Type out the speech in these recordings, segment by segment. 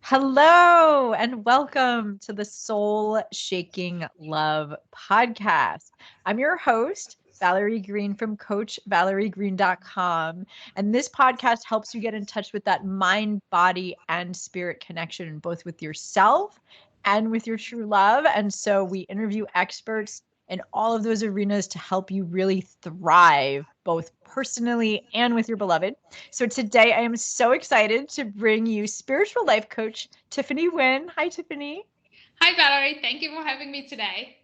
Hello and welcome to the Soul Shaking Love podcast. I'm your host, Valerie Green from CoachValerieGreen.com. And this podcast helps you get in touch with that mind, body, and spirit connection, both with yourself and with your true love. And so we interview experts in all of those arenas to help you really thrive, both personally and with your beloved. So today I am so excited to bring you spiritual life coach Tiffany Nguyen. Hi, Tiffany. Hi, Valerie. Thank you for having me today.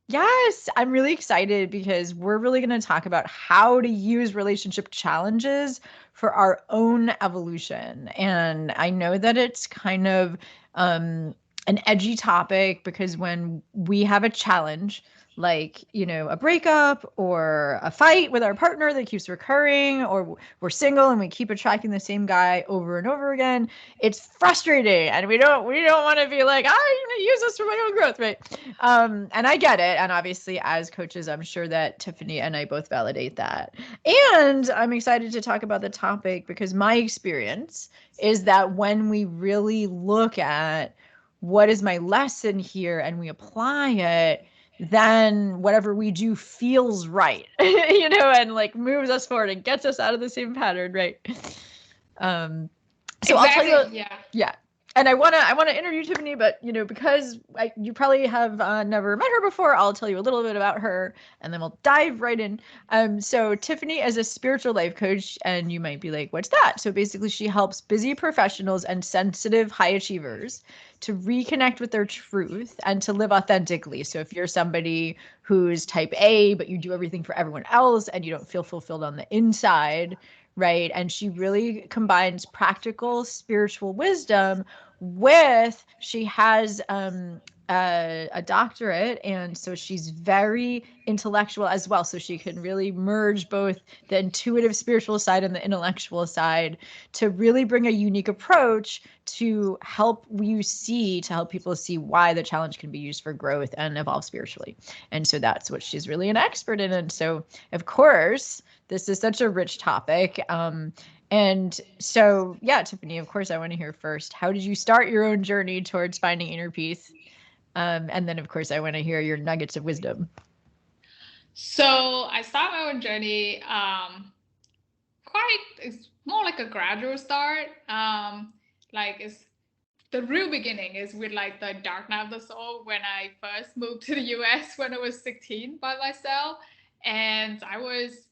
Yes, I'm really excited because we're really going to talk about how to use relationship challenges for our own evolution. And I know that it's kind of an edgy topic because when we have a challenge, like, a breakup or a fight with our partner that keeps recurring, or we're single and we keep attracting the same guy over and over again, it's frustrating. And we don't want to be like, I'm going to use this for my own growth, right? And I get it. And obviously, as coaches, I'm sure that Tiffany and I both validate that. And I'm excited to talk about the topic because my experience is that when we really look at what is my lesson here and we apply it, then whatever we do feels right, and like moves us forward and gets us out of the same pattern, right? Um, so I'll tell you, Exactly. Yeah. yeah. And I wanna interview Tiffany, but because you probably have never met her before, I'll tell you a little bit about her, and then we'll dive right in. So Tiffany is a spiritual life coach, and you might be like, "What's that?" So basically, she helps busy professionals and sensitive high achievers to reconnect with their truth and to live authentically. So if you're somebody who's type A, but you do everything for everyone else, and you don't feel fulfilled on the inside, right? And she really combines practical spiritual wisdom with she has a doctorate, and so she's very intellectual as well, so she can really merge both the intuitive spiritual side and the intellectual side to really bring a unique approach to help people see why the challenge can be used for growth and evolve spiritually. And so that's what she's really an expert in. And so of course this is such a rich topic. And so, yeah, Tiffany, of course, I want to hear first. How did you start your own journey towards finding inner peace? And then, of course, I want to hear your nuggets of wisdom. So I start my own journey. It's more like a gradual start. Like it's the real beginning is with like the dark night of the soul when I first moved to the US when I was 16 by myself, and I was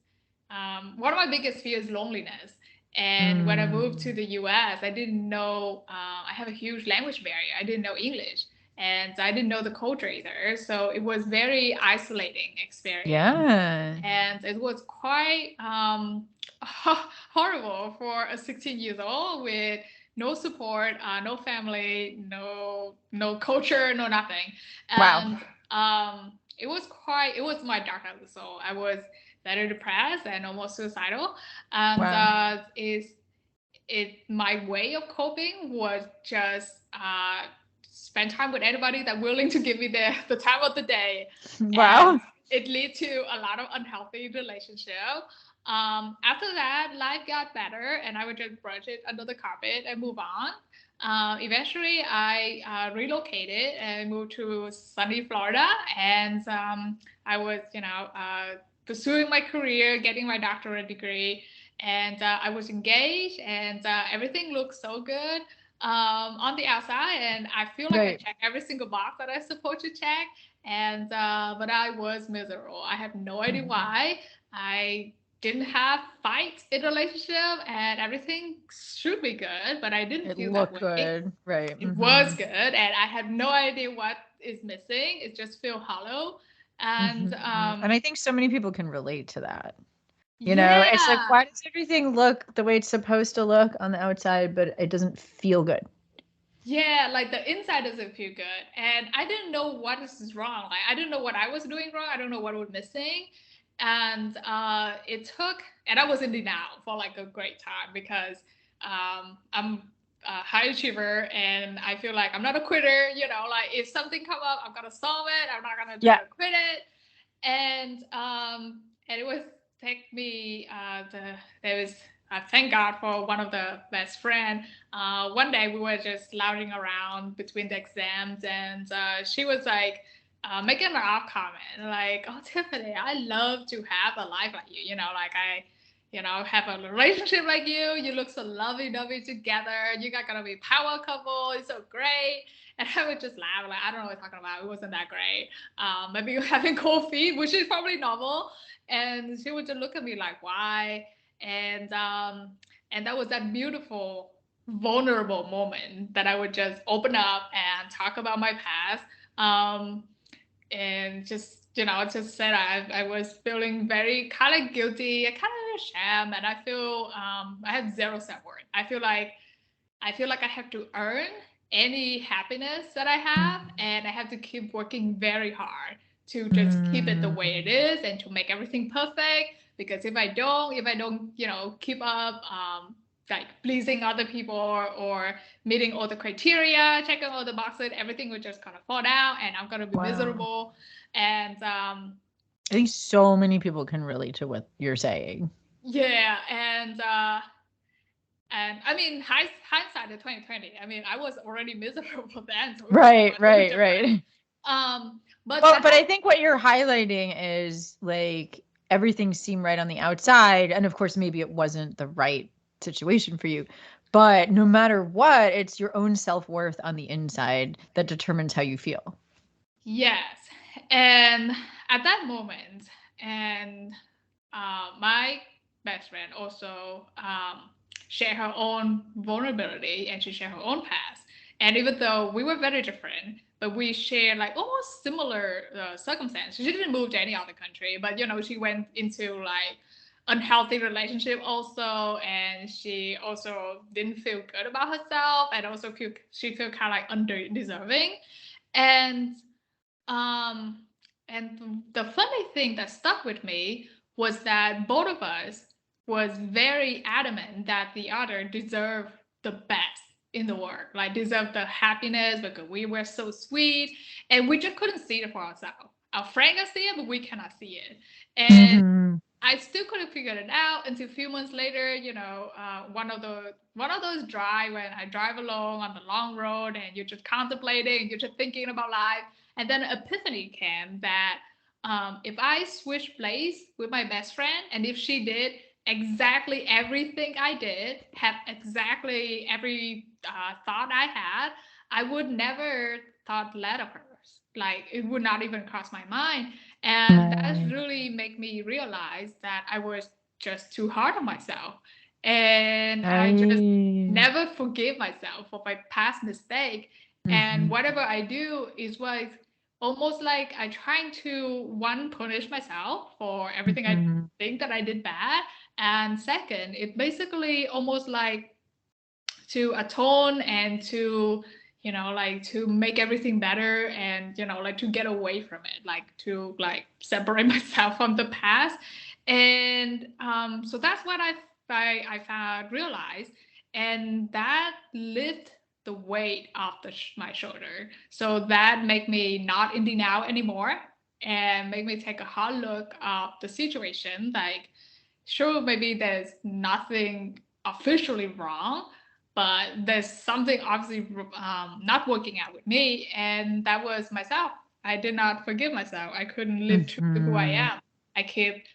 one of my biggest fears is loneliness. And when I moved to Mm, the US, I didn't know, I have a huge language barrier. I didn't know English and I didn't know the culture either. So it was very isolating experience. yeah, And it was quite horrible for a 16 years old with no support, no family, no culture, no nothing. wow, And it was my dark night of the soul. I was very depressed and almost suicidal. And wow. is it my way of coping was just spend time with anybody that willing to give me the time of the day, and Wow. it led to a lot of unhealthy relationship. After that, life got better, and I would just brush it under the carpet and move on. Eventually, I relocated and moved to sunny Florida, and I was, pursuing my career, getting my doctorate degree, and I was engaged, and everything looked so good on the outside, and I feel like I Right. checked every single box that I was supposed to check, and but I was miserable. I have no idea Mhm. why. I didn't have fights in relationship, and everything should be good, but I didn't It feel that looked way. good. Right. It was Hmm. good, and I have no idea what is missing. It just feel hollow, and And I think so many people can relate to that. It's like, yeah. why does everything look the way it's supposed to look on the outside, but it doesn't feel good? Yeah, like the inside doesn't feel good. And I didn't know what is wrong. Like I didn't know what I was doing wrong. I don't know what was missing. And and I was in denial for like a great time because I'm a high achiever and I feel like I'm not a quitter, like if something come up, I'm gonna solve it. I'm not gonna try Yeah. to quit it. And it was take me there was thank God for one of the best friend. One day we were just lounging around between the exams, and she was like making an off comment, like, "Oh, Tiffany, I love to have a life like you. Like have a relationship like you. You look so lovey-dovey together. You guys gonna be power couple. It's so great." And I would just laugh, like, I don't know what you're talking about. It wasn't that great. Maybe you're having cold feet, which is probably normal. And she would just look at me like, why? And that was that beautiful, vulnerable moment that I would just open up and talk about my past. And just just said I was feeling very kind of guilty, kind of shame, and I feel I have zero self-worth. I feel like I have to earn any happiness that I have, and I have to keep working very hard to just keep it the way it is and to make everything perfect. Because if I don't, keep up, like pleasing other people or meeting all the criteria, checking all the boxes, everything would just kind of fall down, and I'm gonna be Wow. miserable. And I think so many people can relate to what you're saying. yeah, and I mean, hindsight is 2020. I mean, I was already miserable then, so it wasn't Right, much of a right, difference. right. But Well, that but I has, think what you're highlighting is like everything seemed right on the outside. And of course, maybe it wasn't the right situation for you. But no matter what, it's your own self worth on the inside that determines how you feel. yes, and at that moment, and my best friend also shared her own vulnerability, and she shared her own past. And even though we were very different, but we shared like almost similar circumstances. She didn't move to any other country, but she went into like unhealthy relationship also, and she also didn't feel good about herself, and also she felt kind of like under deserving. And um, and the funny thing that stuck with me was that both of us was very adamant that the other deserved the best in the world, like deserved the happiness because we were so sweet, and we just couldn't see it for ourselves. Our friend can see it, but we cannot see it. And Hmm. I still couldn't figure it out until a few months later. One of those drive when I drive along on the long road, and you're just contemplating, you're just thinking about life, and then an epiphany came that if I switch place with my best friend, and if she did exactly everything I did, have exactly every thought I had, I would never thought less of her. Like it would not even cross my mind. And that Right. really made me realize that I was just too hard on myself. And I just Right. never forgive myself for my past mistake. And Hmm. whatever I do is like almost like I trying to one punish myself for everything I Hmm. think that I did bad. And second, it basically almost like to atone and to like to make everything better, and like to get away from it, like to like separate myself from the past. And so that's what I found realized, and that lift the weight off my shoulder, so that make me not in denial anymore, and make me take a hard look at the situation. Like, sure, maybe there's nothing officially wrong, but there's something obviously not working out with me, and that was myself. I did not forgive myself. I couldn't live true to who I Hmm. am. I kept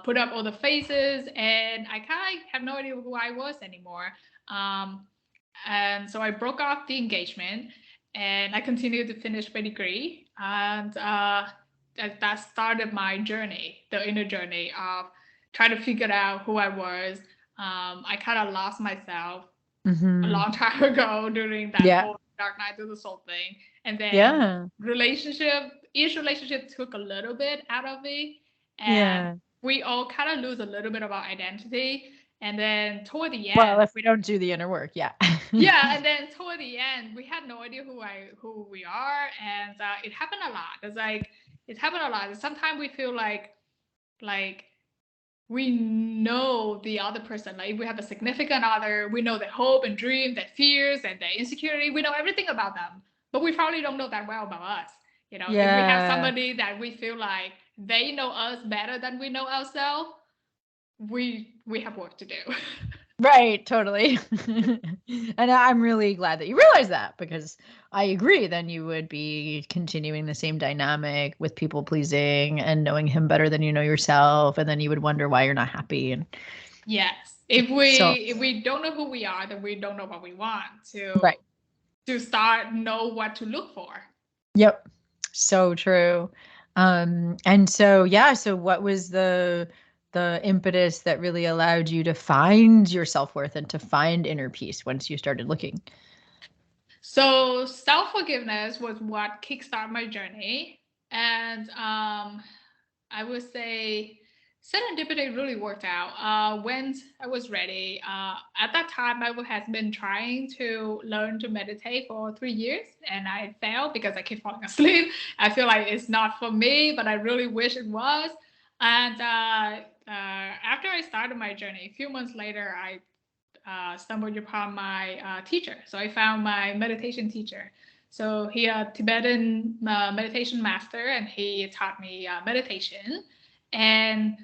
put up all the faces, and I kind of have no idea who I was anymore. Um, and so I broke off the engagement, and I continued to finish my degree, and that started my journey, the inner journey of trying to figure out who I was. I kind of lost myself a Hmm. long time ago during that Yeah. whole Dark Night of the Soul thing. And then Yeah. each relationship took a little bit out of me. And Yeah. we all kind of lose a little bit of our identity. And then toward the Well, end, if we don't do the inner work, yeah. yeah, and then toward the end, we had no idea who we are, and it happened a lot. It happened a lot. Sometimes we feel like we know the other person. Like if we have a significant other, we know their hope and dream, their fears and their insecurity. We know everything about them, but we probably don't know that well about us. If we have Yeah. somebody that we feel like they know us better than we know ourselves, we have work to do. Right, totally. And I'm really glad that you realize that, because I agree, then you would be continuing the same dynamic with people pleasing and knowing him better than you know yourself, and then you would wonder why you're not happy. And Yes. so, If we don't know who we are, then we don't know what we want right. to start know what to look for. Yep. So true. And so, yeah, so what was the impetus that really allowed you to find your self-worth and to find inner peace once you started looking? So self-forgiveness was what kickstarted my journey. And I would say serendipity really worked out. When I was ready, at that time, had been trying to learn to meditate for 3 years, and I failed because I keep falling asleep. I feel like it's not for me, but I really wish it was. And after I started my journey, a few months later, I stumbled upon my teacher. So I found my meditation teacher. So he a Tibetan meditation master, and he taught me meditation. And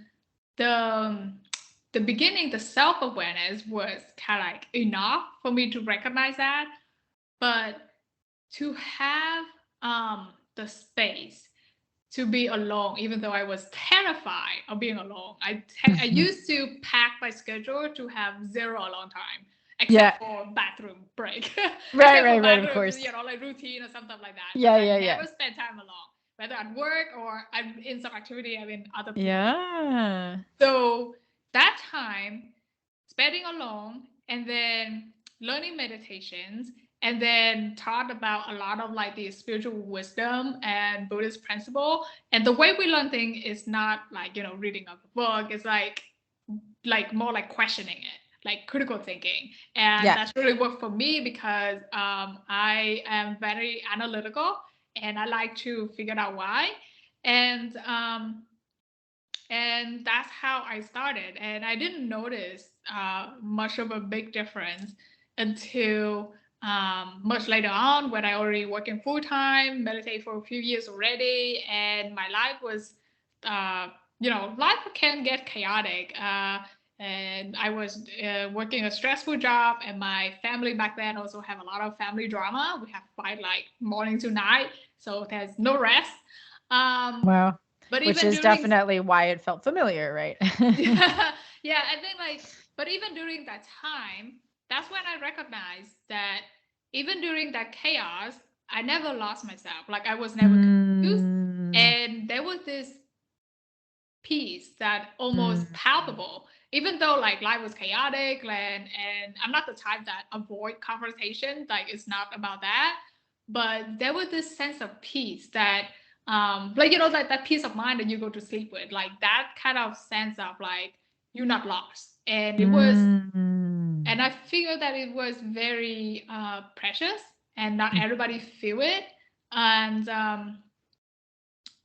the the beginning, the self awareness was kind of like enough for me to recognize that, but to have the space to be alone, even though I was terrified of being alone. I used to pack my schedule to have zero alone time, Yeah. except for bathroom break, Right, except for right, right, of bathroom, course. like routine or something like that. But Yeah, I yeah, yeah. never spent time alone, whether at work or I'm in some activity I'm in other people. Yeah. So that time spending alone, and then learning meditations, and then taught about a lot of like the spiritual wisdom and Buddhist principle. And the way we learn things is not like, reading a book. It's like more like questioning it, like critical thinking. And Yeah. that's really worked for me because I am very analytical, and I like to figure out why. And and that's how I started. And I didn't notice much of a big difference until much later on, when I already working full time, meditate for a few years already, and my life was, life can get chaotic. And I was working a stressful job, and my family back then also have a lot of family drama. We have fight like morning to night, so there's no rest. Um, Wow. but Which even is during definitely why it felt familiar, right? yeah, yeah, and then but even during that time, that's when I recognized that even during that chaos, I never lost myself. Like I was never confused, Mm, and there was this peace that almost mm, palpable. Even though like life was chaotic, and I'm not the type that avoid conversation. Like it's not about that, but there was this sense of peace that like that peace of mind that you go to sleep with, like that kind of sense of like you're not lost. And it was, mm, and I figured that it was very precious, and not mm. everybody feel it. And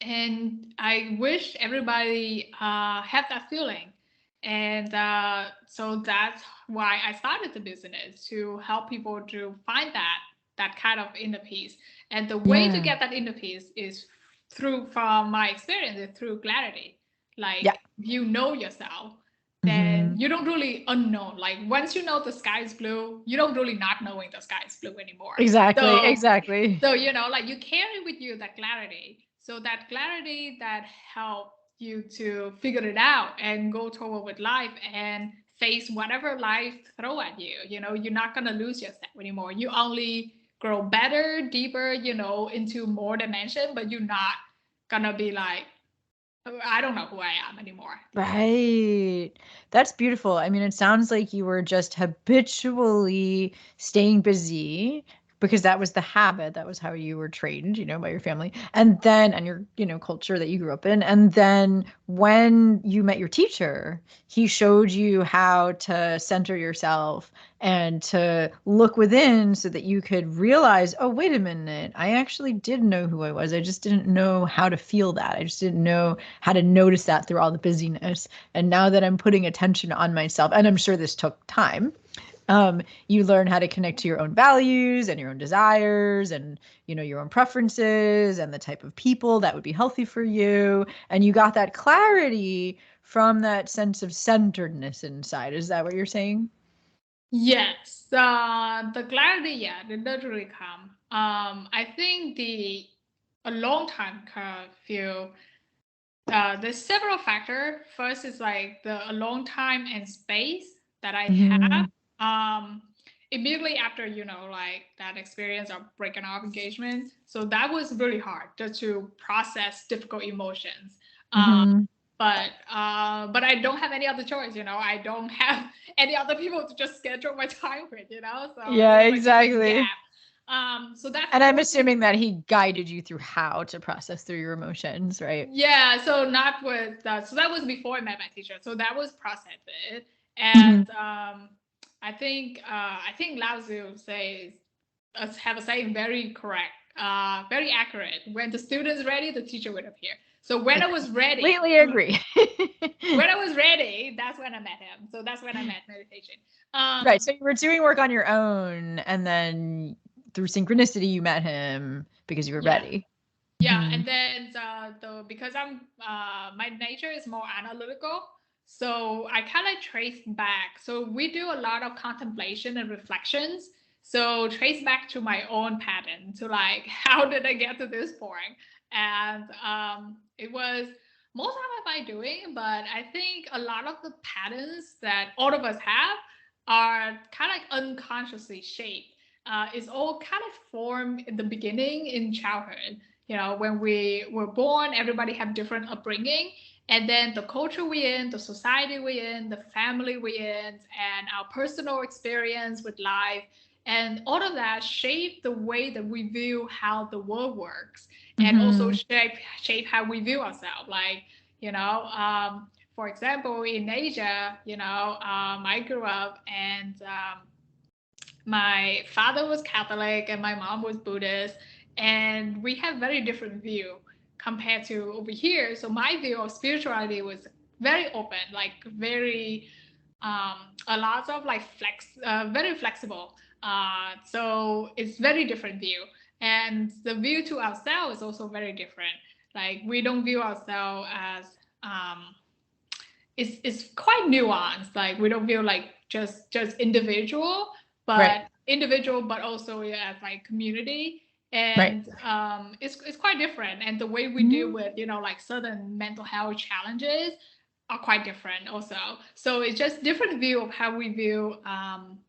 and I wish everybody had that feeling. And so that's why I started the business, to help people to find that kind of inner peace. And the way to Yeah. get that inner peace is through, from my experience, is through clarity. Yeah. Like you know yourself, then Hmm. you don't really unknown. Like once you know the sky is blue, you don't really not knowing the sky is blue anymore. Exactly. So Exactly. like you carry with you that clarity. So that clarity that help you to figure it out and go toward with life and face whatever life throw at you. You're not gonna lose yourself anymore. You only grow better, deeper, into more dimension, but you're not gonna be like, "Oh, I don't know who I am anymore." Right. That's beautiful. I mean, it sounds like you were just habitually staying busy because that was the habit. That was how you were trained, by your family. And then, and your, culture that you grew up in. And then when you met your teacher, he showed you how to center yourself and to look within so that you could realize, oh, wait a minute, I actually did know who I was. I just didn't know how to feel that. I just didn't know how to notice that through all the busyness. And now that I'm putting attention on myself, and I'm sure this took time, You learn how to connect to your own values and your own desires and, your own preferences and the type of people that would be healthy for you. And you got that clarity from that sense of centeredness inside. Is that what you're saying? Yes, the clarity, yeah, it does really come. I think a long time curfew. There's several factors. First is like the alone time and space that I have. Mm-hmm. Immediately after, like that experience of breaking off engagement. So that was really hard just to process difficult emotions. Um, Mm-hmm. but I don't have any other choice. I don't have any other people to just schedule my time with. So it Yeah, was like a big exactly. gap. So that And I'm forced me. assuming that he guided you through how to process through your emotions, right? Yeah, so not with that. So that was before I met my teacher. So that was processed, Mm-hmm. and I think Lao Tzu says us have a saying very correct, very accurate. When the student is ready, the teacher will appear. So when I I was ready completely to, agree. when I was ready, that's when I met him. So that's when I met meditation. Right. Um, So you were doing work on your own, and then through synchronicity, you met him because you were yeah, ready. Yeah, Hmm. and then because I'm my nature is more analytical, so I kind of trace back. So we do a lot of contemplation and reflections. So trace back to my own pattern to like how did I get to this point? And it was most of my doing, but I think a lot of the patterns that all of us have are kind of like unconsciously shaped. It's all kind of formed in the beginning in childhood. When we were born, everybody have different upbringing, and then the culture we're in, the society we're in, the family we're in, and our personal experience with life, and all of that shape the way that we view how the world works, and also Hmm. shape how we view ourselves. Like, for example, in Asia, I grew up and my father was Catholic and my mom was Buddhist, and we have very different view compared to over here. So my view of spirituality was very open, like very a lot of like very flexible. So it's very different view, and the view to ourselves is also very different. Like we don't view ourselves as it's quite nuanced. Like we don't feel like just Right. individual, but also as like community. Right. And it's quite different. And the way we deal Mhm. with like certain mental health challenges are quite different also. So it's just different view of how we view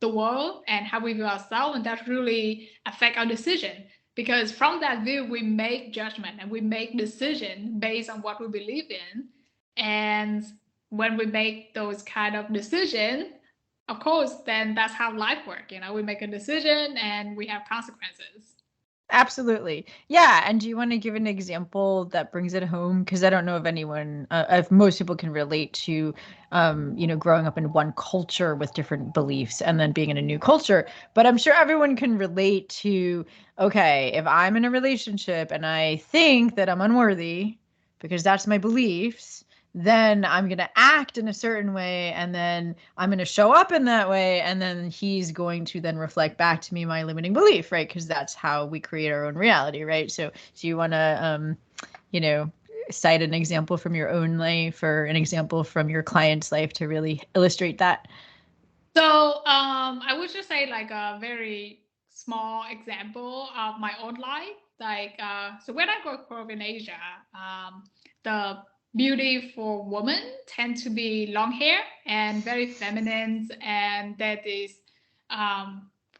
the world and how we view ourselves, and that really affect our decision. Because from that view, we make judgment and we make decision based on what we believe in, and when we make those kind of decisions, of course, then that's how life works. We make a decision and we have consequences. Absolutely. Yeah. And do you want to give an example that brings it home? Because I don't know if most people can relate to, growing up in one culture with different beliefs and then being in a new culture. But I'm sure everyone can relate to, okay, if I'm in a relationship and I think that I'm unworthy because that's my beliefs, then I'm going to act in a certain way and then I'm going to show up in that way. And then he's going to then reflect back to me my limiting belief, right? Because that's how we create our own reality, right? So, do you want to, you know, cite an example from your own life or an example from your client's life to really illustrate that? So I would just say like a very small example of my own life. Like so when I grew up in Asia, the beauty for women tend to be long hair and very feminine, and that is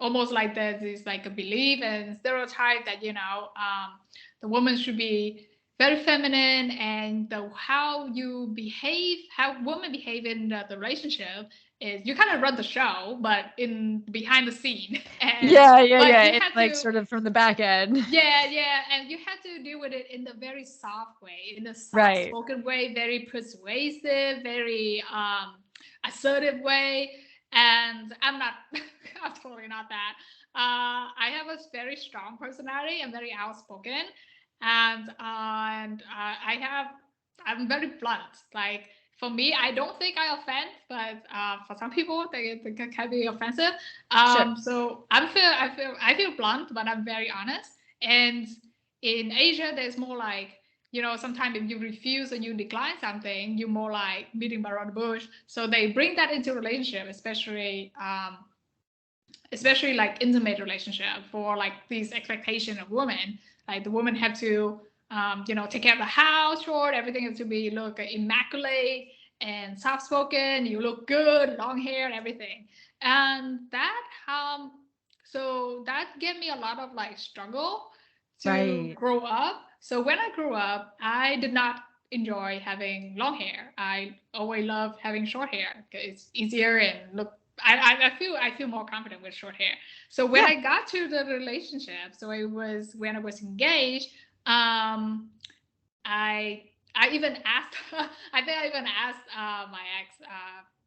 almost like there's this like a belief and stereotype that the woman should be very feminine, and how you behave, how women behave in the relationship is you kind of run the show, but in behind the scene, and Yeah, yeah, but yeah. you It's have like to, sort of from the back end. yeah, and you have to deal with it in a very soft way, in a soft Right. spoken way, very persuasive, very assertive way. And I'm not, I'm totally not that. I have a very strong personality. I'm very outspoken, and I'm very blunt. Like For me, I don't think I offend, but for some people, they can be offensive. Sure. So I feel blunt, but I'm very honest. And in Asia, there's more like, sometimes if you refuse and you decline something, you're more like beating around the bush. So they bring that into relationship, especially like intimate relationship, for like these expectation of women. Like the woman have to, take care of the house, short, everything has to be look immaculate and soft spoken. You look good, long hair, and everything. And that gave me a lot of like struggle to Right. grow up. So when I grew up, I did not enjoy having long hair. I always loved having short hair because it's easier and look. I feel more confident with short hair. So when Yeah. I got to the relationship, so it was when I was engaged. Um, I even asked. I think I even asked my ex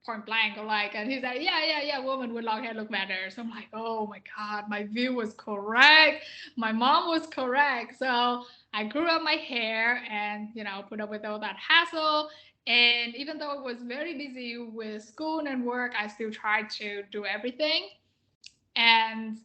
point blank, like, and he's like, yeah, woman with long hair look better. So I'm like, oh my god, my view was correct. My mom was correct. So I grew up my hair and put up with all that hassle. And even though I was very busy with school and work, I still tried to do everything. And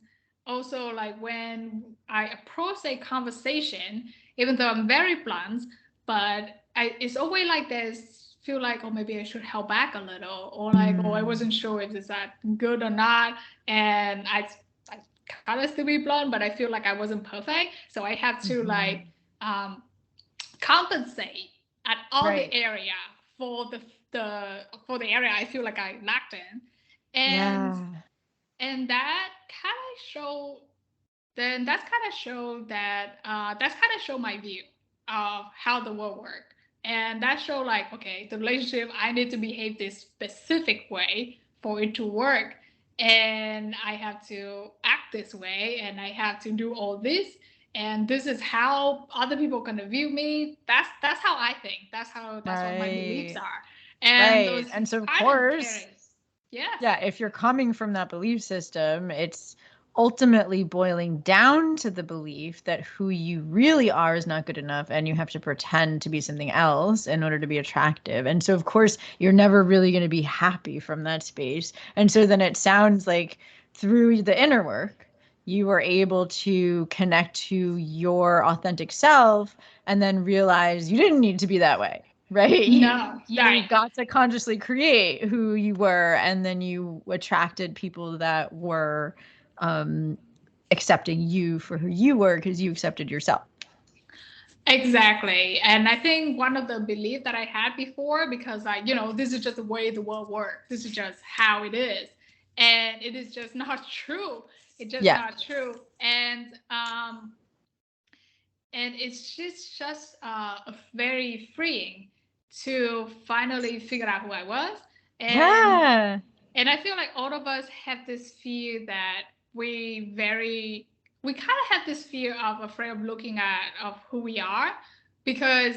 also, like when I approach a conversation, even though I'm very blunt, but it's always like there's feel like, oh, maybe I should help back a little, or like, oh, I Mm. wasn't sure if it's that good or not. And I kind of still be blunt, but I feel like I wasn't perfect. So I have to like Mhm. um, compensate at all the Right. area for the area I feel like I lacked in. And Yeah. and that kind of show then that's kind of show my view of how the world works. And that show like, okay, the relationship, I need to behave this specific way for it to work, and I have to act this way, and I have to do all this, and this is how other people gonna view me. That's how I think. That's what my beliefs Right. are. And Right. those And so, of kind of course, carries. Yes. yeah, if you're coming from that belief system, it's ultimately boiling down to the belief that who you really are is not good enough and you have to pretend to be something else in order to be attractive. And so, of course, you're never really going to be happy from that space. And so then it sounds like through the inner work, you were able to connect to your authentic self and then realize you didn't need to be that way. Right? No. You Right. got to consciously create who you were, and then you attracted people that were um, accepting you for who you were because you accepted yourself. Exactly. And I think one of the belief that I had before, because this is just the way the world works. This is just how it is. And it is just not true. It's just Yeah. not true. And it's just very freeing to finally figure out who I was. And Yeah. and I feel like all of us have this fear that we kind of have this fear of afraid of looking at of who we are, because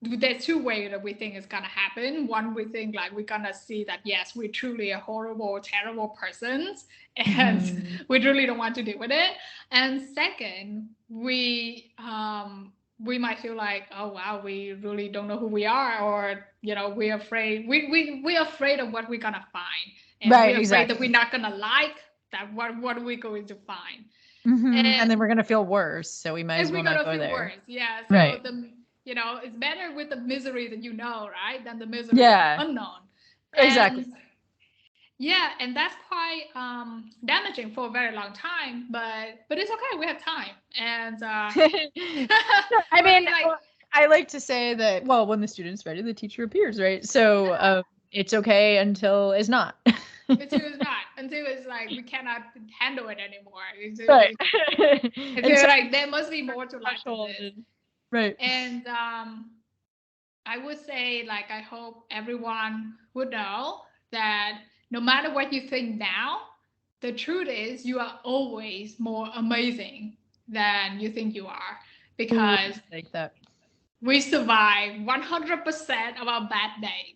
there's two ways that we think is gonna happen. One, we think like we're gonna see that yes, we're truly a horrible, terrible persons, and Mhm. we really don't want to deal with it. And second, we might feel like, oh wow, we really don't know who we are, or we're afraid we're afraid of what we're gonna find, and Right, we're afraid that we're exactly. not gonna like that. What are we going to find? And then And we're going to feel worse. So we might and as we're well not gonna go feel there. worse. Yeah. So Right. it's better with the misery that right, than the misery of Yeah, unknown. exactly. And yeah, and that's quite damaging for a very long time. But it's okay. We have time, and I I mean, mean, like, well, I like to say that, well, when the student's ready, the teacher appears, right? So it's okay until it's not. until it's like we cannot handle it anymore. Right. Until Until like there must be more to life than threshold. this. Right. And I would say, like, I hope everyone would know that no matter what you think now, the truth is you are always more amazing than you think you are, Ooh, because like that. we survive 100% of our bad days,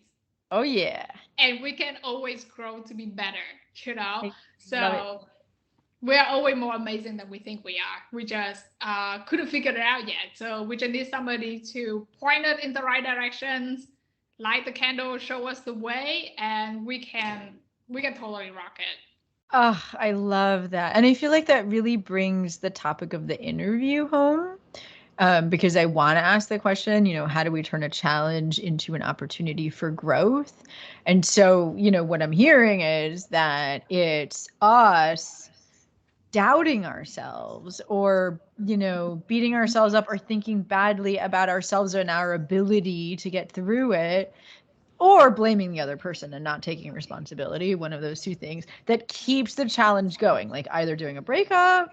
Oh yeah. and we can always grow to be better, you know? I love it. So we are always more amazing than we think we are. We just couldn't figure it out yet. So we just need somebody to point it in the right directions, light the candle, show us the way, and we can totally rock it. Oh, I love that. And I feel like that really brings the topic of the interview home. Because I want to ask the question, how do we turn a challenge into an opportunity for growth? And so, what I'm hearing is that it's us doubting ourselves or, beating ourselves up or thinking badly about ourselves and our ability to get through it, or blaming the other person and not taking responsibility, one of those two things, that keeps the challenge going, like either doing a breakup,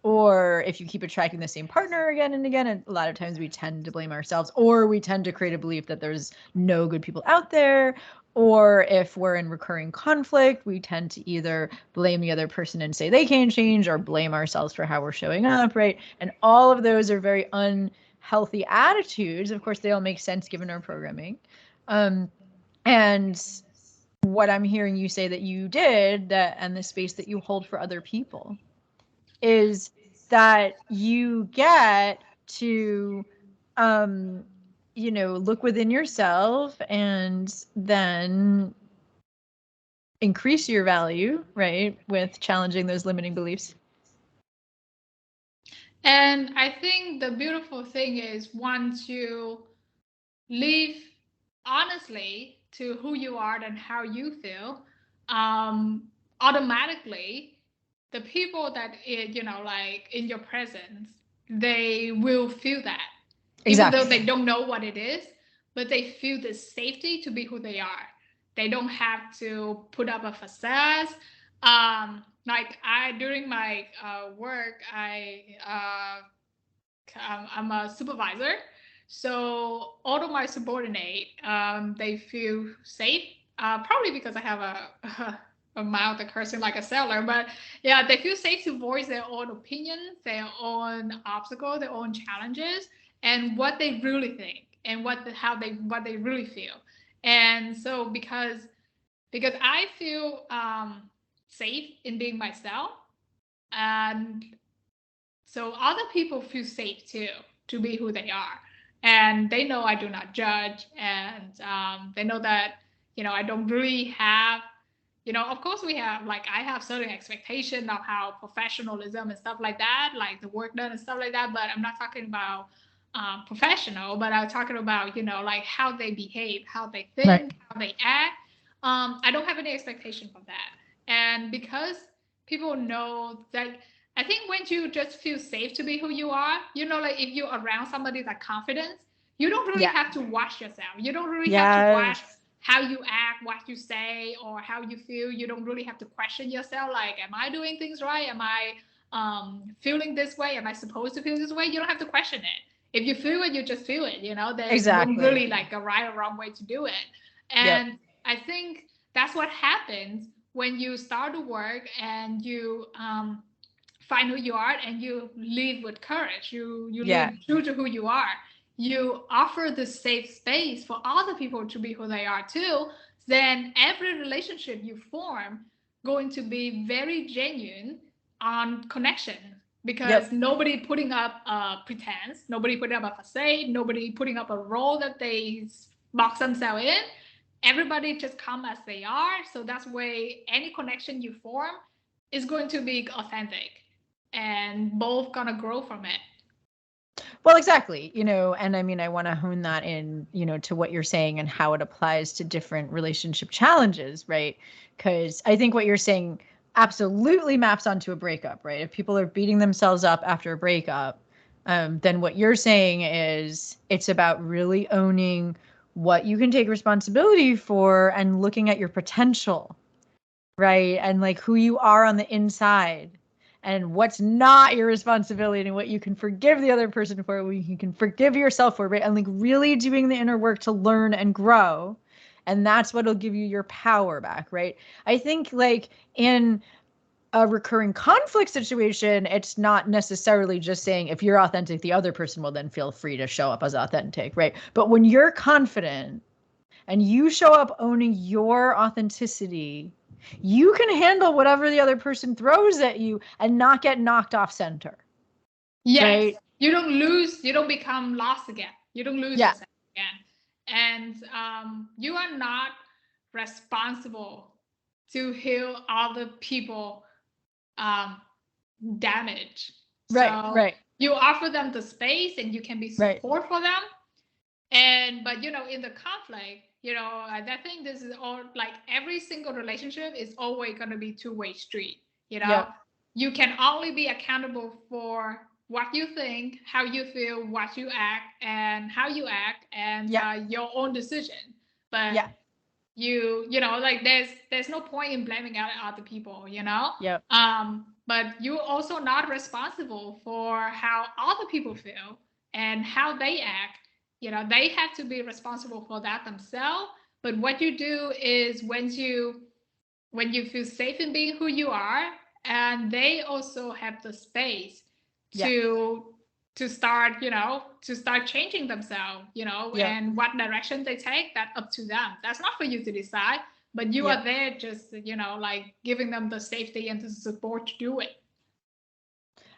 or if you keep attracting the same partner again and again. And a lot of times we tend to blame ourselves, or we tend to create a belief that there's no good people out there. Or if we're in recurring conflict, we tend to either blame the other person and say they can't change, or blame ourselves for how we're showing up, right? And all of those are very unhealthy attitudes. Of course, they all make sense given our programming. And what I'm hearing you say that you did, that and the space that you hold for other people, is that you get to look within yourself and then increase your value, right, with challenging those limiting beliefs. And I think the beautiful thing is, once you live honestly to who you are and how you feel, automatically the people that like in your presence, they will feel that, even though Exactly. they don't know what it is, but they feel the safety to be who they are. They don't have to put up a facade. Like I during my work, I'm a supervisor, so all of my subordinate, they feel safe. Probably because I have a mouth of cursing like a sailor, but yeah, they feel safe to voice their own opinions, their own obstacles, their own challenges, and what they really think, and what they really feel. And so because I feel safe in being myself, and so other people feel safe too to be who they are, and they know I do not judge, and they know that I don't really have, of course we have, like, I have certain expectation of how professionalism and stuff like that, like the work done and stuff like that, but I'm not talking about professional, but I'm talking about like how they behave, how they Right. think, how they act. I don't have any expectation from that, and because people know that, I think when you just feel safe to be who you are, like if you're around somebody that confidence, you don't really Yeah. have to watch yourself. You don't really have to watch Yes. how you act, what you say, or how you feel. You don't really have to question yourself, like, am I doing things right? Am I feeling this way? Am I supposed to feel this way? You don't have to question it. If you feel it, you just feel it. There's no Exactly. really like a right or wrong way to do it. Yep. And I think that's what happens when you start to work and you find who you are and you live with courage. You live Yeah. true to who you are. You offer the safe space for other people to be who they are too. Then every relationship you form going to be very genuine on connection, because Yep. nobody putting up a pretense, nobody putting up a facade, nobody putting up a role that they box themselves in. Everybody just come as they are. So that's way any connection you form is going to be authentic, and both gonna grow from it. Well, exactly. And I mean, I want to hone that in, to what you're saying and how it applies to different relationship challenges, right? Because I think what you're saying absolutely maps onto a breakup, right? If people are beating themselves up after a breakup, then what you're saying is it's about really owning what you can take responsibility for and looking at your potential, right? And like who you are on the inside and what's not your responsibility and what you can forgive the other person for, what you can forgive yourself for, right? And like really doing the inner work to learn and grow. And that's what'll give you your power back, right? I think like in a recurring conflict situation, it's not necessarily just saying if you're authentic, the other person will then feel free to show up as authentic, right? But when you're confident and you show up owning your authenticity, you can handle whatever the other person throws at you and not get knocked off center. Yes, Right? you don't lose, you don't become lost again, you don't lose Yeah. yourself again. And you are not responsible to heal other people um, damage. Right, So right, you offer them the space and you can be right. support for them. And but in the conflict, I think this is all, like, every single relationship is always going to be two-way street. you know Yep, you can only be accountable for what you think, how you feel, what you act, and how you act, and yep, your own decision. But yep, like, there's no point in blaming other people. yep, But you're also not responsible for how other people feel and how they act. They have to be responsible for that themselves. But what you do is, when you feel safe in being who you are, and they also have the space yep, to start changing themselves, yep, and what direction they take, that up to them. That's not for you to decide, but you yep. are there, just like, giving them the safety and the support to do it.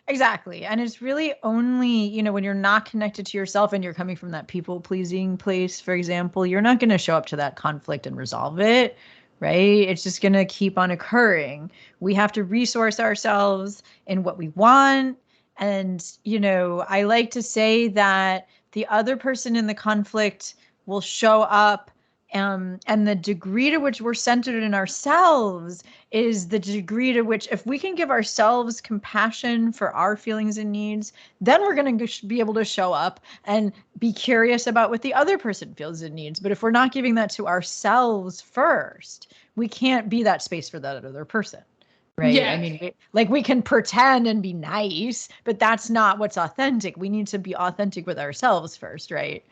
Exactly. And it's really only, when you're not connected to yourself and you're coming from that people pleasing place, for example, you're not going to show up to that conflict and resolve it, right? It's just going to keep on occurring. We have to resource ourselves in what we want. And, I like to say that the other person in the conflict will show up. And the degree to which we're centered in ourselves is the degree to which, if we can give ourselves compassion for our feelings and needs, then we're going to be able to show up and be curious about what the other person feels and needs. But if we're not giving that to ourselves first, we can't be that space for that other person. Right. I Yes. mean, we can pretend and be nice, but that's not what's authentic. We need to be authentic with ourselves first. Right.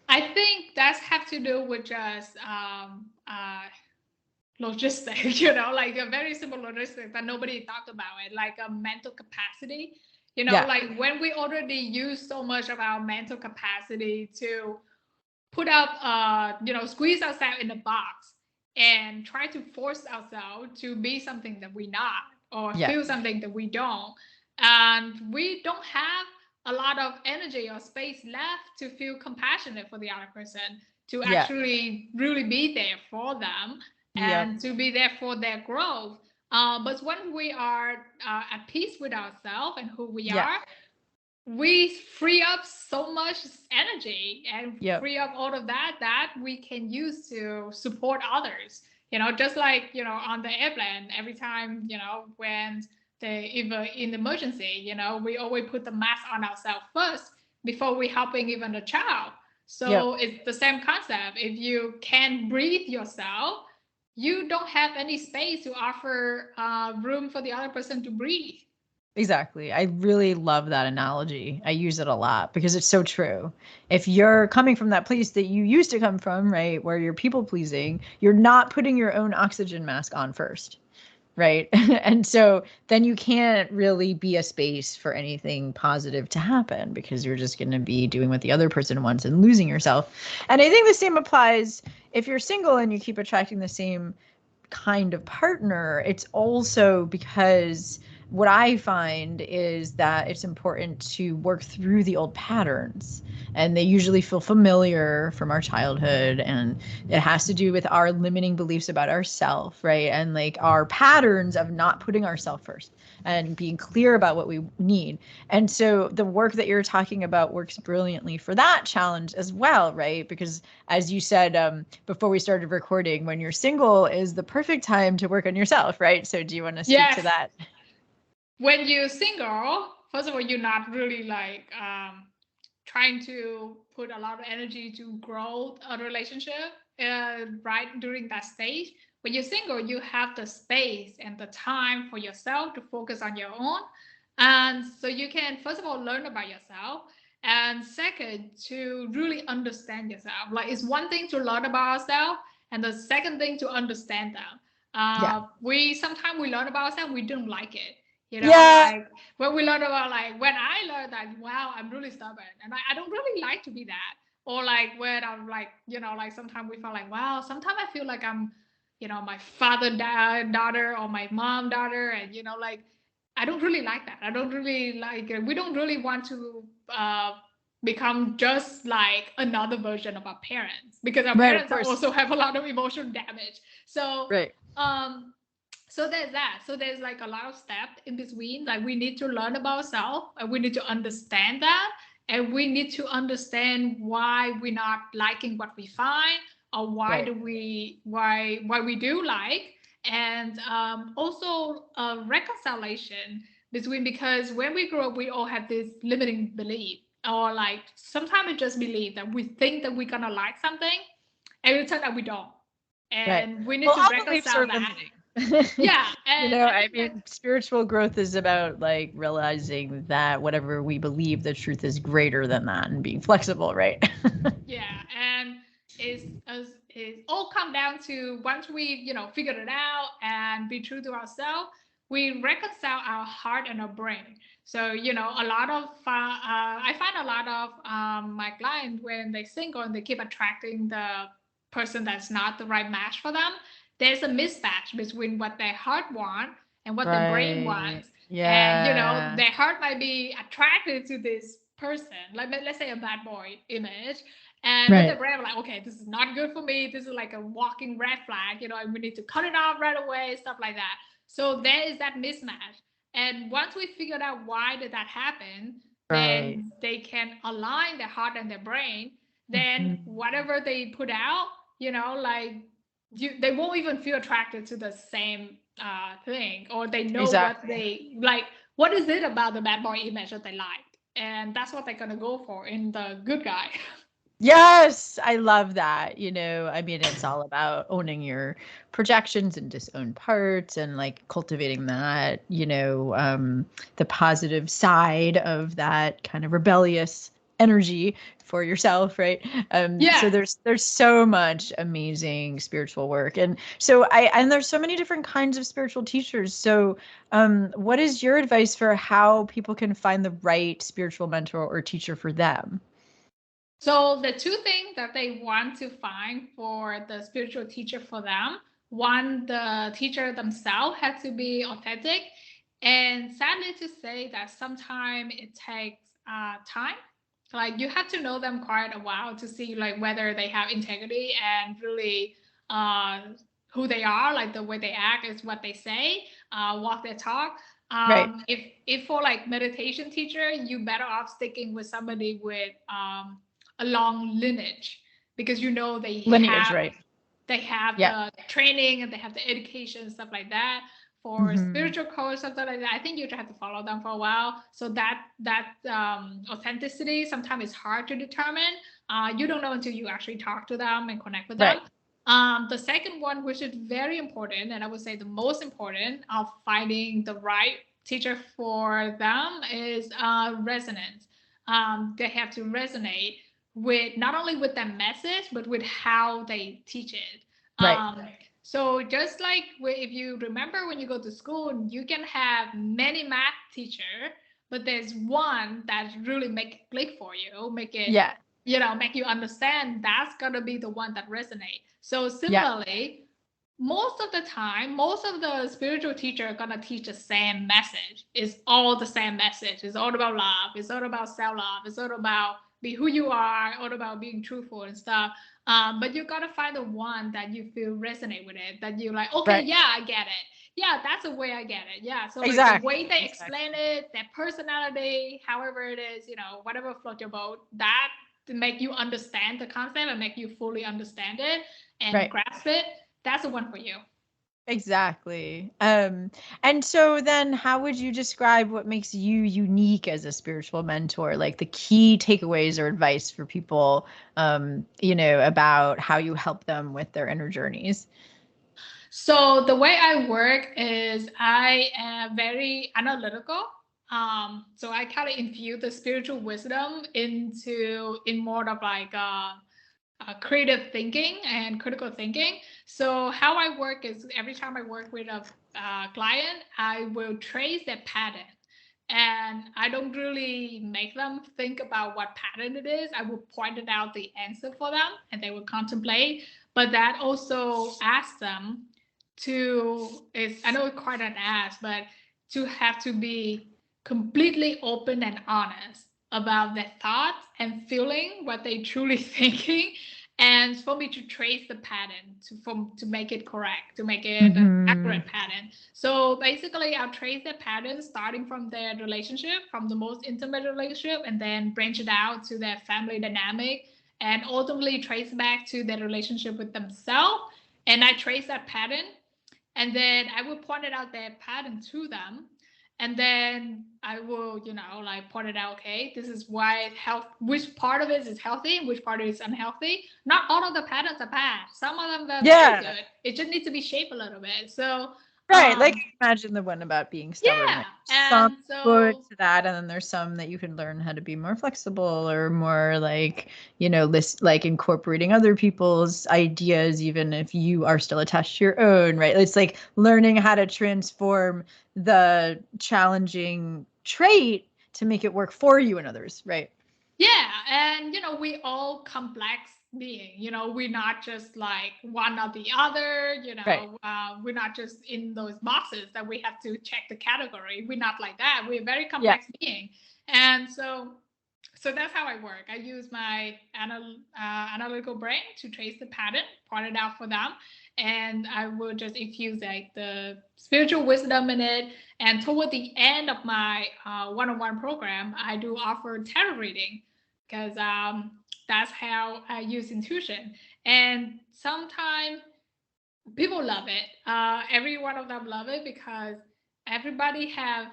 I think that's have to do with just logistics, like a very simple logistics that nobody talked about it, like a mental capacity. Yeah. Like, when we already use so much of our mental capacity to put up, squeeze ourselves in a box and try to force ourselves to be something that we're not, or Yeah. feel something that we don't. And we don't have a lot of energy or space left to feel compassionate for the other person, to Yeah. actually really be there for them Yep. and to be there for their growth. But when we are at peace with ourselves and who we Yeah. are, we free up so much energy and Yep. free up all of that we can use to support others. Just like, on the airplane, every time, when even in emergency, we always put the mask on ourselves first before we helping even a child. Yep. So it's the same concept. If you can't breathe yourself, you don't have any space to offer room for the other person to breathe. Exactly. I really love that analogy. I use it a lot because it's so true. If you're coming from that place that you used to come from, right, where you're people pleasing, you're not putting your own oxygen mask on first, right? And so then you can't really be a space for anything positive to happen because you're just going to be doing what the other person wants and losing yourself. And I think the same applies if you're single and you keep attracting the same kind of partner. It's also because what I find is that it's important to work through the old patterns. And they usually feel familiar from our childhood. And it has to do with our limiting beliefs about ourselves, right? And like our patterns of not putting ourselves first and being clear about what we need. And so the work that you're talking about works brilliantly for that challenge as well, right? Because as you said before we started recording, when you're single is the perfect time to work on yourself, right? So do you want to speak to Yes. that? When you're single, first of all, you're not really, like, trying to put a lot of energy to grow a relationship right during that stage. When you're single, you have the space and the time for yourself to focus on your own. And so you can, first of all, learn about yourself. And second, to really understand yourself. Like, it's one thing to learn about ourselves, and the second thing to understand them. Yeah. We sometimes we learn about ourselves, we don't like it. Yeah. Like, when we learn about, like, when I learned that, wow, I'm really stubborn and I don't really like to be that. Or like, when I'm like, like, sometimes we feel like, wow, sometimes I feel like I'm, my father daughter, or my mom daughter. And, like, I don't really like that. I don't really like it. We don't really want to become just like another version of our parents, because our Right, of parents course. also have a lot of emotional damage. So Right. um so there's that. So there's like a lot of steps in between. Like we need to learn about ourselves, and we need to understand that, and we need to understand why we're not liking what we find, or why Right. do we why we do like. And also reconciliation between, because when we grow up we all have this limiting belief, or like sometimes we just believe that we think that we're gonna like something, and it turns out we don't, Right. and we need Well, to all beliefs reconcile are that. limiting. Yeah, You and know, I I think that, mean, spiritual growth is about like realizing that whatever we believe, the truth is greater than that and being flexible, right? yeah, and is all come down to, once we figured it out and be true to ourselves, we reconcile our heart and our brain. So a lot of I find a lot of my clients, when they single and they keep attracting the person that's not the right match for them, there's a mismatch between what their heart want and what their brain Right. wants. And Yeah. their heart might be attracted to this person, like let's say a bad boy image, and but the Right. brain like, okay, this is not good for me, this is like a walking red flag, and we need to cut it off right away, stuff like that. So there is that mismatch. And once we figured out why did that happen, Right. then they can align their heart and their brain. Then Mhm. whatever they put out, like they won't even feel attracted to the same thing, or they know what Exactly. they like. What is it about the bad boy image that they like? And that's what they're gonna go for in the good guy. Yes, I love that. I mean, it's all about owning your projections and disowned parts and like cultivating that, the positive side of that kind of rebellious energy for yourself, right? So Yeah. there's so much amazing spiritual work. And there's so many different kinds of spiritual teachers. So what is your advice for how people can find the right spiritual mentor or teacher for them? So the two things that they want to find for the spiritual teacher for them, one, the teacher themselves has to be authentic, and sadly to say that sometimes it takes time. Like you have to know them quite a while to see like whether they have integrity and really uh, who they are, like the way they act is what they say, walk their talk. Right. If for like meditation teacher, you better off sticking with somebody with a long lineage, because Lineage, right. they have Yeah. the training and they have the education, stuff like that. For Mhm. spiritual coach, something like that, I think you just have to follow them for a while. So that authenticity sometimes is hard to determine. You don't know until you actually talk to them and connect with them. Right. The second one, which is very important, and I would say the most important of finding the right teacher for them, is resonance. They have to resonate with not only with the message but with how they teach it. Right. So just like if you remember when you go to school, you can have many math teacher, but there's one that really make it click for you, make it Yeah. make you understand. That's gonna be the one that resonate. So Yeah. similarly, most of the time, most of the spiritual teacher are gonna teach the same message. It's all the same message. It's all about love. It's all about self-love. It's all about be who you are, all about being truthful and stuff. But you gotta find the one that you feel resonate with it, that you like, okay, Right. yeah, I get it. Yeah, that's the way I get it. Yeah. So like the way Exactly. they explain Exactly. it, their personality, however it is, whatever float your boat, that to make you understand the concept and make you fully understand it and Right. grasp it, that's the one for you. Exactly. And so then how would you describe what makes you unique as a spiritual mentor? Like the key takeaways or advice for people, about how you help them with their inner journeys? So the way I work is I am very analytical. So I kind of infuse the spiritual wisdom in more of like creative thinking and critical thinking. So how I work is every time I work with a client, I will trace their pattern. And I don't really make them think about what pattern it is. I will point it out the answer for them and they will contemplate. But that also asks them to, I know it's quite an ask, but to have to be completely open and honest about their thoughts and feeling, what they truly thinking, and for me to trace the pattern to make it correct, to make it an Mm-hmm. accurate pattern. So basically, I'll trace the pattern starting from their relationship, from the most intimate relationship, and then branch it out to their family dynamic, and ultimately trace back to their relationship with themselves. And I trace that pattern, and then I will point it out their pattern to them, and then I will, like point it out. Okay, this is why health. Which part of it is healthy, and which part is unhealthy. Not all of the patterns are bad. Some of them are very Yeah. good. It just needs to be shaped a little bit. So, Right. Like imagine the one about being stubborn, right? yeah, Some and good so to that, and then there's some that you can learn how to be more flexible or more like, like incorporating other people's ideas, even if you are still attached to your own, right? It's like learning how to transform the challenging trait to make it work for you and others, right? yeah, and we all complex being. We're not just like one or the other. Right. We're not just in those boxes that we have to check the category. We're not like that. We're a very Yeah. complex being, and so that's how I work. I use my analytical brain to trace the pattern, point it out for them, and I will just infuse like the spiritual wisdom in it. And toward the end of my one-on-one program, I do offer tarot reading, because that's how I use intuition. And sometimes people love it. Every one of them love it, because everybody have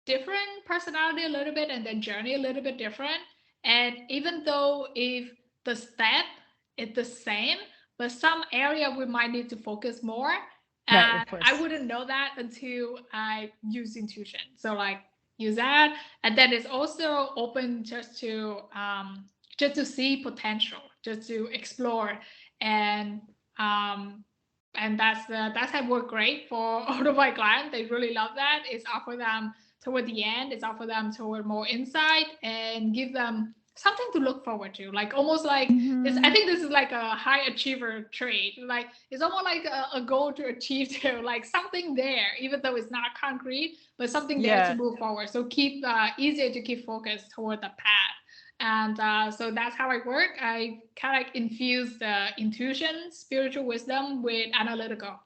different personality a little bit, and their journey a little bit different. And even though if the step is the same, but some area we might need to focus more, Right, of and I course. wouldn't know that until I use intuition. So like use that, and then it's also open just to see potential, just to explore. And um that's how work great for all of my clients. They really love that. It's offer them toward the end, it's offer them toward more insight and give them something to look forward to. Like almost like this, I Mm-hmm. think this is like a high achiever trait. Like it's almost like a goal to achieve to like something there, even though it's not concrete, but something there to Yeah. move forward. So keep easier to keep focused toward the path. And so that's how I work. I kind of like infuse the intuition, spiritual wisdom with analytical.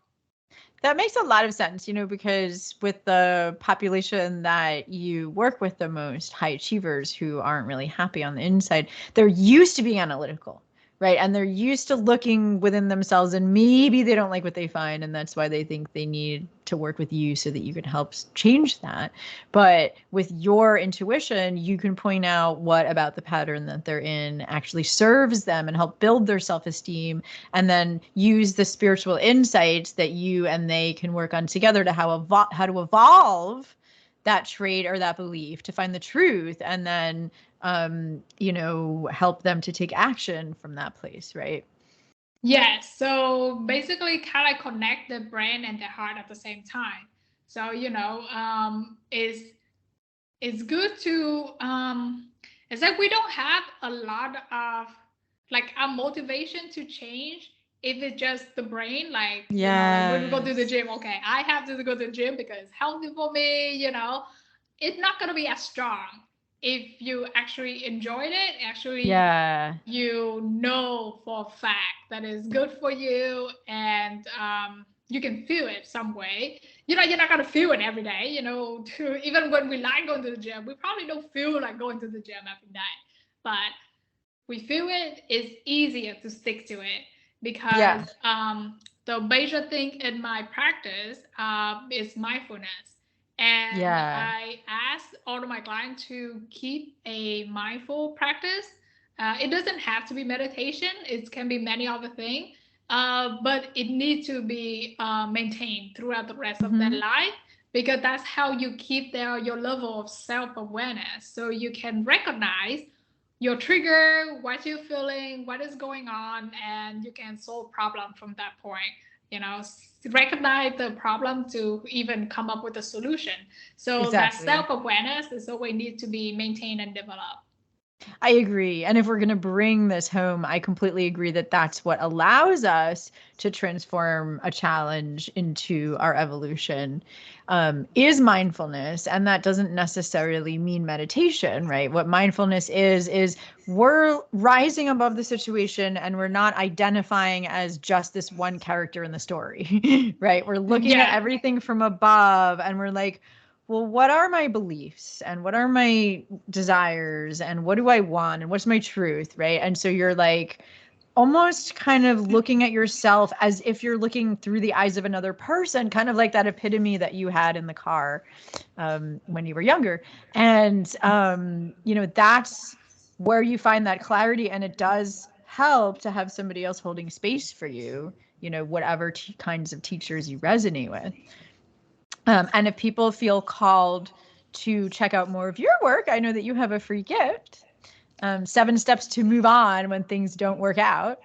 That makes a lot of sense, because with the population that you work with, the most high achievers who aren't really happy on the inside, they're used to being analytical, right? And they're used to looking within themselves, and maybe they don't like what they find, and that's why they think they need to work with you so that you can help change that. But with your intuition, you can point out what about the pattern that they're in actually serves them and help build their self-esteem, and then use the spiritual insights that you and they can work on together to how to evolve that trait or that belief to find the truth, and then help them to take action from that place, right? Yes. So basically, kind of connect the brain and the heart at the same time. So it's good to it's like we don't have a lot of like our motivation to change if it's just the brain. Like like when we go to the Yes. gym, okay, I have to go to the gym because it's healthy for me. It's not going to be as strong if you actually enjoyed it. Actually, Yeah. for a fact that is good for you, and you can feel it some way. You're not gonna feel it every day. Even when we like going to the gym, we probably don't feel like going to the gym every day, but we feel it. It's easier to stick to it because Yeah. the major thing in my practice is mindfulness. And Yeah. I ask all of my clients to keep a mindful practice. It doesn't have to be meditation, it can be many other things, but it needs to be maintained throughout the rest of their Hmm. life, because that's how you keep your level of self-awareness, so you can recognize your trigger, what you're feeling, what is going on, and you can solve problem from that point. Recognize the problem to even come up with a solution. So that Exactly. self-awareness is always need to be maintained and developed. I agree. And if we're going to bring this home, I completely agree that that's what allows us to transform a challenge into our evolution, is mindfulness. And that doesn't necessarily mean meditation, right? What mindfulness is we're rising above the situation and we're not identifying as just this one character in the story, right? We're looking at Yeah. everything from above and we're like, well, what are my beliefs and what are my desires and what do I want and what's my truth, right? And so you're like almost kind of looking at yourself as if you're looking through the eyes of another person, kind of like that epitome that you had in the car when you were younger. And, that's where you find that clarity. And it does help to have somebody else holding space for you, whatever kinds of teachers you resonate with. And if people feel called to check out more of your work, I know that you have a free gift, 7 steps to move on when things don't work out.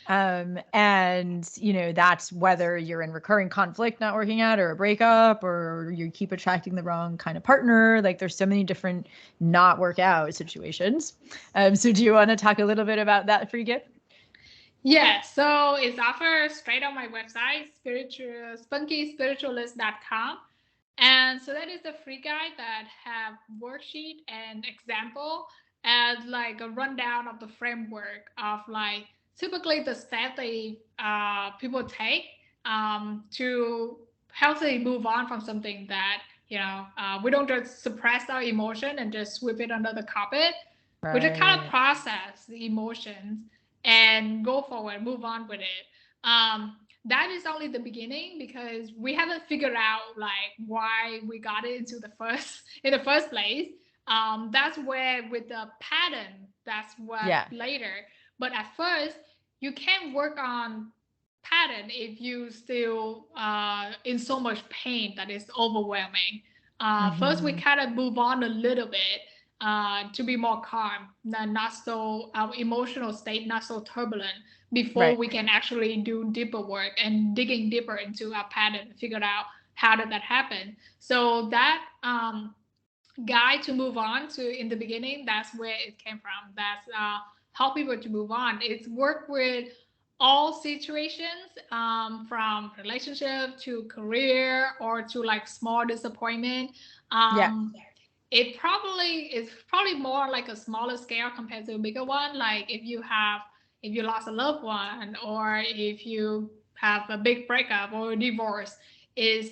And, that's whether you're in recurring conflict not working out or a breakup or you keep attracting the wrong kind of partner. Like there's so many different not work out situations. So do you want to talk a little bit about that free gift? Yeah, so it's offered straight on my website, spunkyspiritualist.com. And so that is a free guide that have worksheet and example as like a rundown of the framework of like typically the steps that people take to healthily move on from something that we don't just suppress our emotion and just sweep it under the carpet. We just kind of Right. process the emotions and go forward, move on with it. That is only the beginning because we haven't figured out like why we got it into the first in the first place. That's where with the pattern, that's what Yeah. later. But at first, you can't work on pattern if you still in so much pain that is overwhelming. First, we Mm-hmm. kind of move on a little bit to be more calm, not so our emotional state not so turbulent before Right. we can actually do deeper work and digging deeper into our pattern and figure out how did that happen. So that guide to move on to in the beginning, that's where it came from. That's help people to move on. It's work with all situations, from relationship to career or to like small disappointment. Yeah. um, it probably is probably more like a smaller scale compared to a bigger one. Like if you lost a loved one or if you have a big breakup or a divorce, is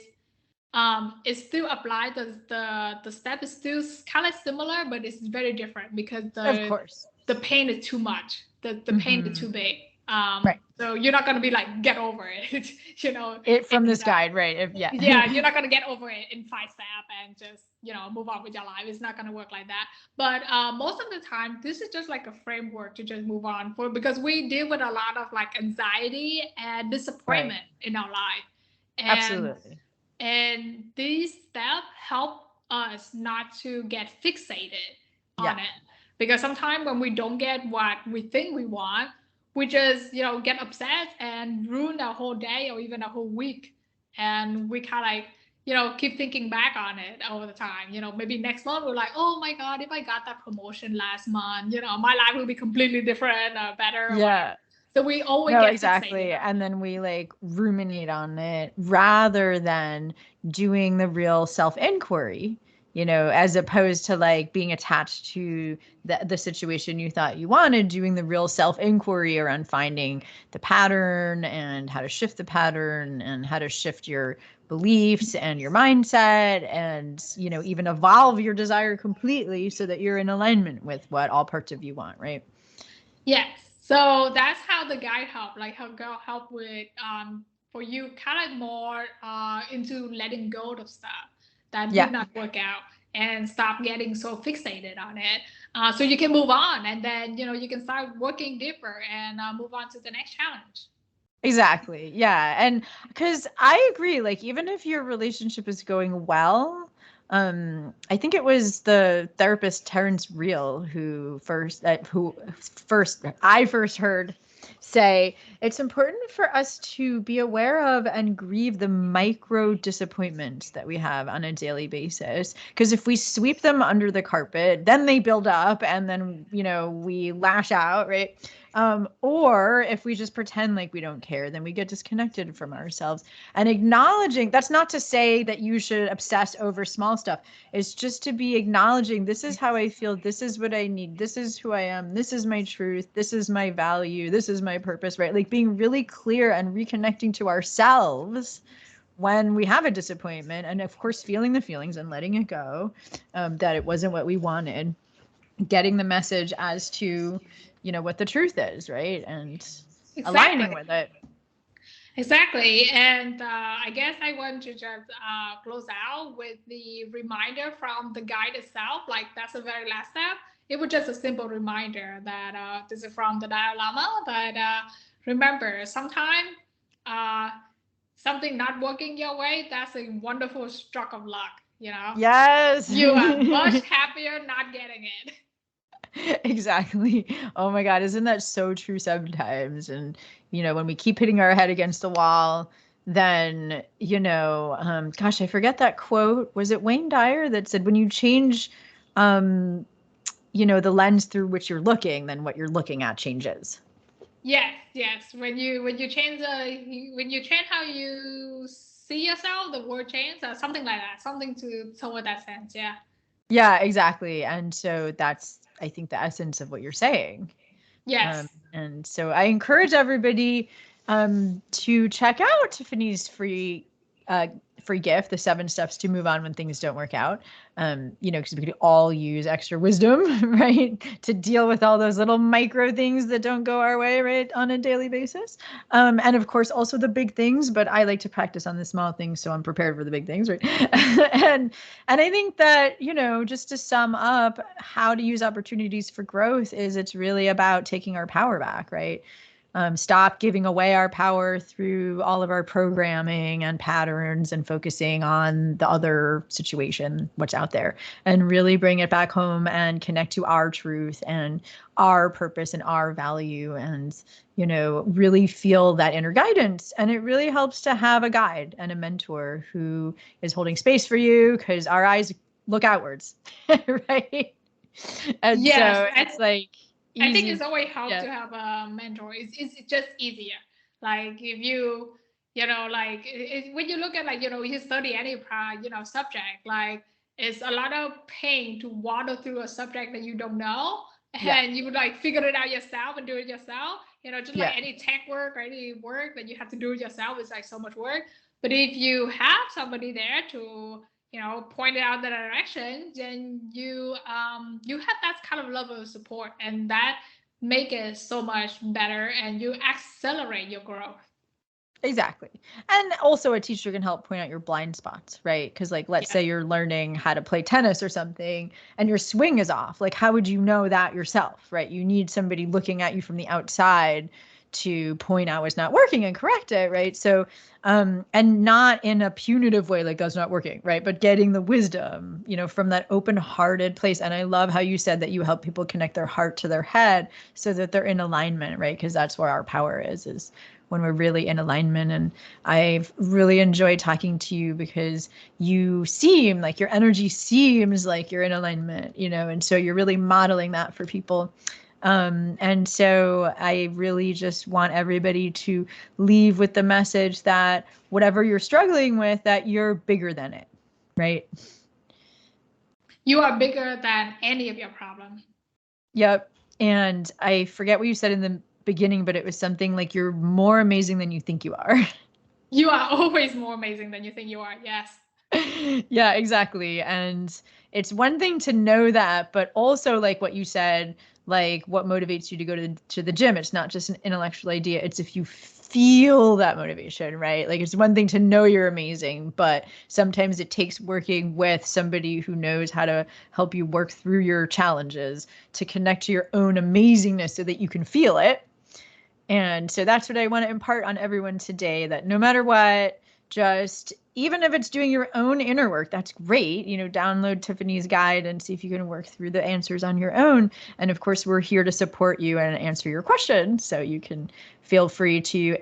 it still applied. The step is still kind of similar, but it's very different because Of course. the pain is too much. The pain is Mm-hmm. too big. Right. So you're not gonna be like get over it, you know. It from And this guide, right? Yeah. yeah, you're not gonna get over it in 5 steps and just move on with your life. It's not gonna work like that. But most of the time, this is just like a framework to just move on for because we deal with a lot of like anxiety and Right. disappointment in our life, and Absolutely. these steps help us not to get fixated Yeah. on it because sometimes when we don't get what we think we want, we just get upset and ruin our whole day or even a whole week, and we kind of like keep thinking back on it all the time. Maybe next month we're like, oh my god, if I got that promotion last month, my life will be completely different or better or whatever. Yeah. So we always No, get fixated exactly. on And it. then we like ruminate on it rather than doing the real self-inquiry, as opposed to like being attached to the situation you thought you wanted, doing the real self-inquiry around finding the pattern and how to shift the pattern and how to shift your beliefs and your mindset and, even evolve your desire completely so that you're in alignment with what all parts of you want, right? Yes. So that's how the guide help, like how girl help with for you kind of more into letting go of stuff that Yeah. did not work out and stop getting so fixated on it. So you can move on and then you can start working deeper and move on to the next challenge. Exactly. Yeah. And because I agree, like, even if your relationship is going well, I think it was the therapist Terrence Real who first I first heard say it's important for us to be aware of and grieve the micro disappointments that we have on a daily basis. Because if we sweep them under the carpet, then they build up and then, we lash out, right? Or if we just pretend like we don't care, then we get disconnected from ourselves. And acknowledging that's not to say that you should obsess over small stuff. It's just to be acknowledging this is how I feel. This is what I need. This is who I am. This is my truth. This is my value. This is my purpose, right? Like being really clear and reconnecting to ourselves when we have a disappointment. And of course, feeling the feelings and letting it go, that it wasn't what we wanted. Getting the message as to, what the truth is, right? And aligning with it. Exactly. And I guess I want to just close out with the reminder from the guide itself. Like, that's the very last step. It was just a simple reminder that this is from the Dalai Lama. That remember, sometimes something not working your way, that's a wonderful stroke of luck. Yes. You are much happier not getting it. Exactly. Oh my God, isn't that so true sometimes? And, when we keep hitting our head against a wall, then, gosh, I forget that quote. Was it Wayne Dyer that said, when you change, the lens through which you're looking, then what you're looking at changes. Yes. When you change how you see yourself, the world changes, or something like that. Something to toward that sense. Yeah. Yeah, exactly. And so that's, I think, the essence of what you're saying. Yes. And so I encourage everybody to check out Tiffany's free gift, the 7 steps to move on when things don't work out. Because we could all use extra wisdom, right, to deal with all those little micro things that don't go our way, right, on a daily basis. And of course, also the big things, but I like to practice on the small things, so I'm prepared for the big things, right? and I think that, just to sum up, how to use opportunities for growth is it's really about taking our power back, right? Stop giving away our power through all of our programming and patterns and focusing on the other situation, what's out there, and really bring it back home and connect to our truth and our purpose and our value and, really feel that inner guidance. And it really helps to have a guide and a mentor who is holding space for you because our eyes look outwards, right? And yes, so it's like, I think easy. it's always helped to have a mentor. It's just easier. Like if you, when you look at you study any subject, like it's a lot of pain to wander through a subject that you don't know, and you would like figure it out yourself and do it yourself. Just like any tech work or any work that you have to do it yourself is like so much work. But if you have somebody there to point it out the direction, then you have that kind of level of support, and that make it so much better, and you accelerate your growth. Exactly. And also a teacher can help point out your blind spots, right? Because like, let's say you're learning how to play tennis or something and your swing is off. Like, how would you know that yourself, right? You need somebody looking at you from the outside to point out what's not working and correct it, right? So, and not in a punitive way, like that's not working, right? But getting the wisdom, from that open-hearted place. And I love how you said that you help people connect their heart to their head so that they're in alignment, right? Because that's where our power is when we're really in alignment. And I've really enjoyed talking to you because you seem like your energy seems like you're in alignment, and so you're really modeling that for people. And so I really just want everybody to leave with the message that whatever you're struggling with, that you're bigger than it, right? You are bigger than any of your problems. Yep. And I forget what you said in the beginning, but it was something like you're more amazing than you think you are. You are always more amazing than you think you are. Yes. Yeah, exactly. And it's one thing to know that, but also like what you said, like what motivates you to go to the gym. It's not just an intellectual idea. It's if you feel that motivation, right? Like it's one thing to know you're amazing, but sometimes it takes working with somebody who knows how to help you work through your challenges to connect to your own amazingness so that you can feel it. And so that's what I want to impart on everyone today, that no matter what, just, even if it's doing your own inner work, that's great. Download Tiffany's guide and see if you can work through the answers on your own. And of course, we're here to support you and answer your questions. So you can feel free to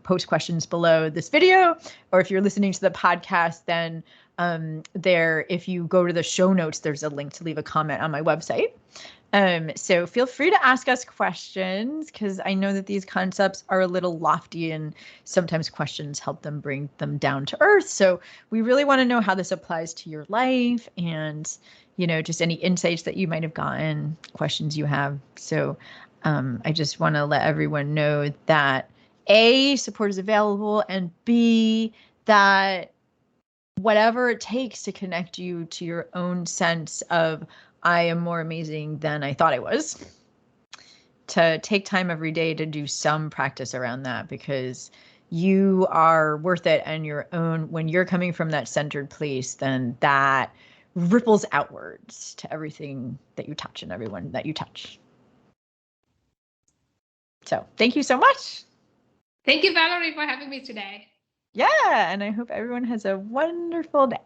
post questions below this video, or if you're listening to the podcast, then if you go to the show notes, there's a link to leave a comment on my website. So feel free to ask us questions, because I know that these concepts are a little lofty and sometimes questions help them bring them down to earth. So we really want to know how this applies to your life and, just any insights that you might have gotten, questions you have. So I just want to let everyone know that A, support is available, and B, that whatever it takes to connect you to your own sense of I am more amazing than I thought I was, to take time every day to do some practice around that, because you are worth it, and when you're coming from that centered place, then that ripples outwards to everything that you touch and everyone that you touch. So thank you so much. Thank you, Valerie, for having me today. Yeah, and I hope everyone has a wonderful day.